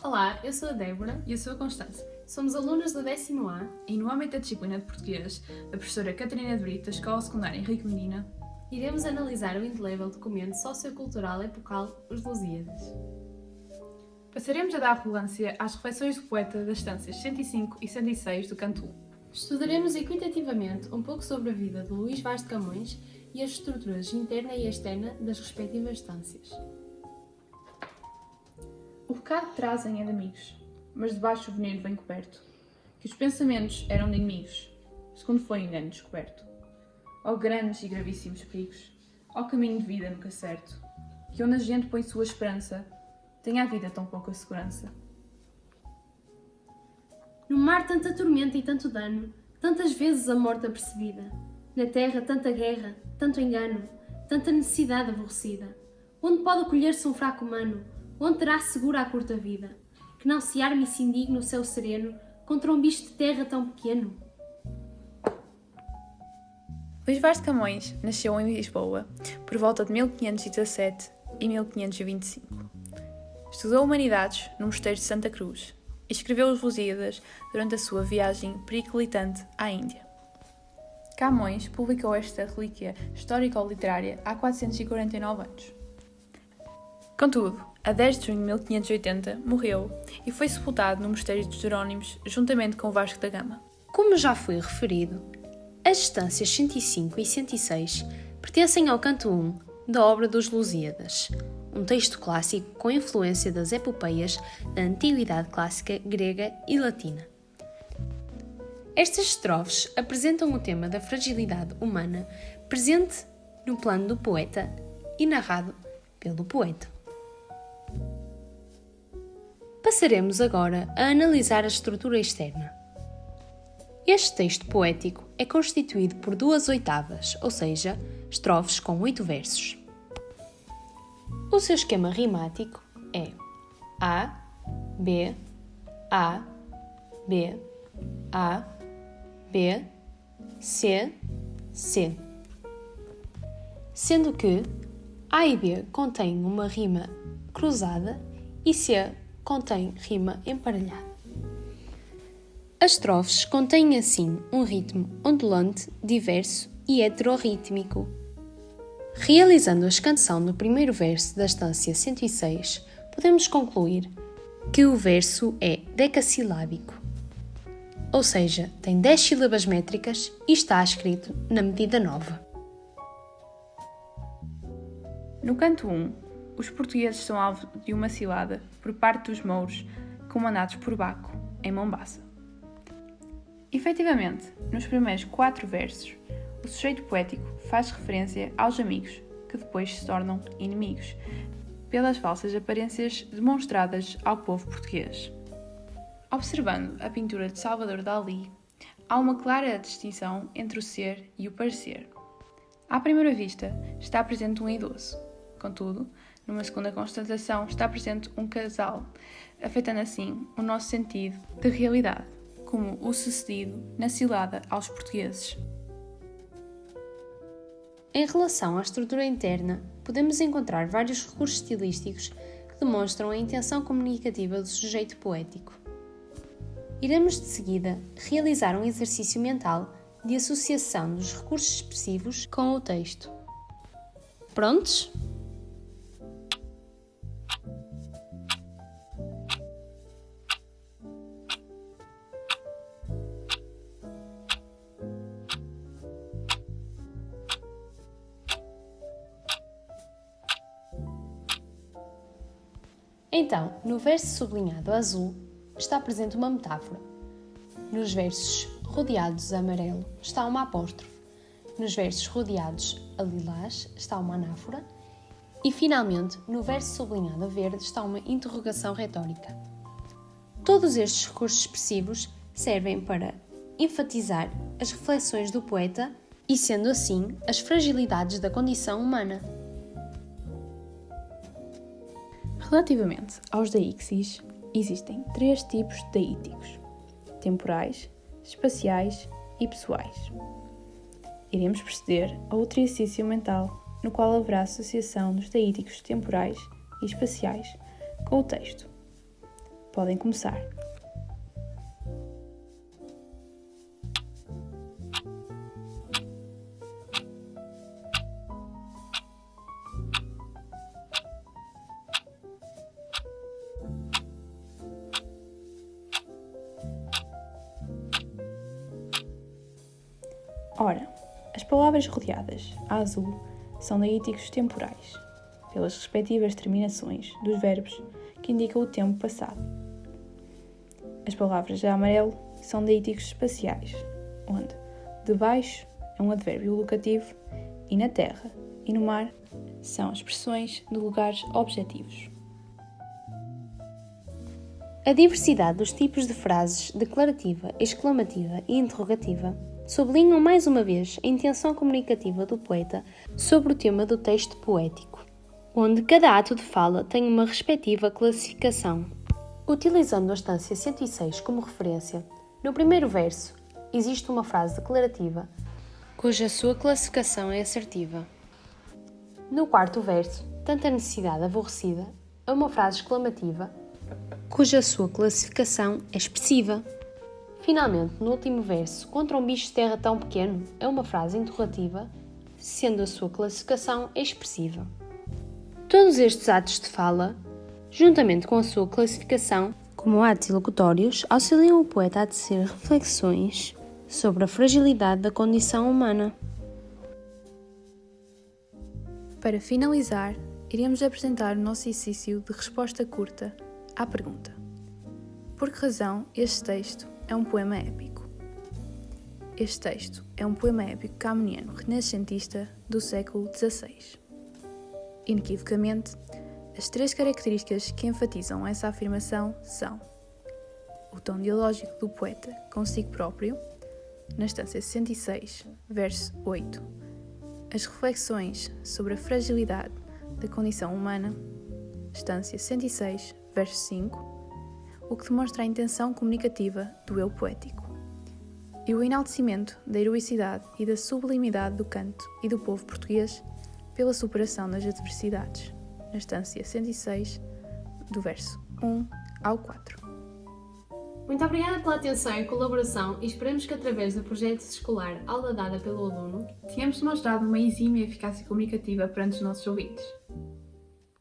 Olá, eu sou a Débora. E eu sou a Constança. Somos alunas do 10º A E no âmbito da disciplina de português, a professora Catarina de Brito, da Escola Secundária Henrique Menina, iremos analisar o indelével documento sociocultural epocal Os Lusíadas. passaremos a dar relevância às reflexões do poeta das estâncias 105 e 106 do Canto 1. Estudaremos equitativamente um pouco sobre a vida de Luís Vaz de Camões e as estruturas interna e externa das respectivas estâncias. O recado que trazem é de amigos, mas debaixo o veneno vem coberto, que os pensamentos eram de inimigos, segundo foi engano descoberto. Ó grandes e gravíssimos perigos, ó caminho de vida nunca certo, que onde a gente põe sua esperança, tem a vida tão pouca segurança. No mar tanta tormenta e tanto dano, tantas vezes a morte apercebida. Na terra tanta guerra, tanto engano, tanta necessidade aborrecida. Onde pode acolher-se um fraco humano? Onde terá segura a curta vida? Que não se arme e se indigne o céu sereno contra um bicho de terra tão pequeno? Luís Vaz de Camões nasceu em Lisboa por volta de 1517 e 1525. Estudou Humanidades no Mosteiro de Santa Cruz e escreveu Os Lusíadas durante a sua viagem periclitante à Índia. Camões publicou esta relíquia histórico-literária há 449 anos. Contudo, a 10 de junho de 1580 morreu e foi sepultado no Mosteiro dos Jerónimos juntamente com Vasco da Gama. Como já foi referido, as estâncias 105 e 106 pertencem ao canto 1 da obra dos Lusíadas, um texto clássico com influência das epopeias da antiguidade clássica grega e latina. Estas estrofes apresentam o tema da fragilidade humana presente no plano do poeta e narrado pelo poeta. Passaremos agora a analisar a estrutura externa. Este texto poético é constituído por 2 oitavas, ou seja, estrofes com 8 versos. O seu esquema rimático é A, B, A, B, A, B, C, C. Sendo que A e B contêm uma rima cruzada e C contém rima emparelhada. As estrofes contêm assim um ritmo ondulante, diverso e heterorrítmico. Realizando a escansão no primeiro verso da estância 106, podemos concluir que o verso é decassilábico, ou seja, tem 10 sílabas métricas e está escrito na medida nova. No canto 1, os portugueses são alvo de uma cilada por parte dos mouros comandados por Baco, em Mombaça. Efetivamente, nos primeiros 4 versos, o sujeito poético faz referência aos amigos, que depois se tornam inimigos, pelas falsas aparências demonstradas ao povo português. Observando a pintura de Salvador Dalí, há uma clara distinção entre o ser e o parecer. À primeira vista, está presente um idoso. Contudo, numa segunda constatação, está presente um casal, afetando assim o nosso sentido de realidade, como o sucedido na cilada aos portugueses. Em relação à estrutura interna, podemos encontrar vários recursos estilísticos que demonstram a intenção comunicativa do sujeito poético. Iremos de seguida realizar um exercício mental de associação dos recursos expressivos com o texto. Prontos? Então, no verso sublinhado a azul está presente uma metáfora. Nos versos rodeados a amarelo está uma apóstrofe. Nos versos rodeados a lilás está uma anáfora. E, finalmente, no verso sublinhado a verde está uma interrogação retórica. Todos estes recursos expressivos servem para enfatizar as reflexões do poeta e, sendo assim, as fragilidades da condição humana. Relativamente aos deixis, existem 3 tipos de deíticos: temporais, espaciais e pessoais. Iremos proceder a outro exercício mental, no qual haverá associação dos deíticos temporais e espaciais com o texto. Podem começar. Ora, as palavras rodeadas a azul são deíticos temporais, pelas respectivas terminações dos verbos que indicam o tempo passado. As palavras a amarelo são deíticos espaciais, onde debaixo é um advérbio locativo e na terra e no mar são expressões de lugares objetivos. A diversidade dos tipos de frases declarativa, exclamativa e interrogativa sublinham mais uma vez a intenção comunicativa do poeta sobre o tema do texto poético, onde cada ato de fala tem uma respectiva classificação. Utilizando a estância 106 como referência, no primeiro verso existe uma frase declarativa, cuja sua classificação é assertiva. No quarto verso, tanta necessidade aborrecida é uma frase exclamativa, cuja sua classificação é expressiva. Finalmente, no último verso, contra um bicho de terra tão pequeno, é uma frase interrogativa, sendo a sua classificação expressiva. Todos estes atos de fala, juntamente com a sua classificação, como atos locutórios, auxiliam o poeta a tecer reflexões sobre a fragilidade da condição humana. Para finalizar, iremos apresentar o nosso exercício de resposta curta à pergunta: por que razão este texto é um poema épico? Este texto é um poema épico camoniano renascentista do século XVI. Inequivocamente, as três características que enfatizam essa afirmação são o tom dialógico do poeta consigo próprio, na estância 66, verso 8, as reflexões sobre a fragilidade da condição humana, estância 106, verso 5, o que demonstra a intenção comunicativa do eu poético, e o enaltecimento da heroicidade e da sublimidade do canto e do povo português pela superação das adversidades, na estância 106, do verso 1 ao 4. Muito obrigada pela atenção e colaboração e esperamos que através do projeto escolar Aula Dada pelo Aluno Tínhamos demonstrado uma exímia eficácia comunicativa perante os nossos ouvintes.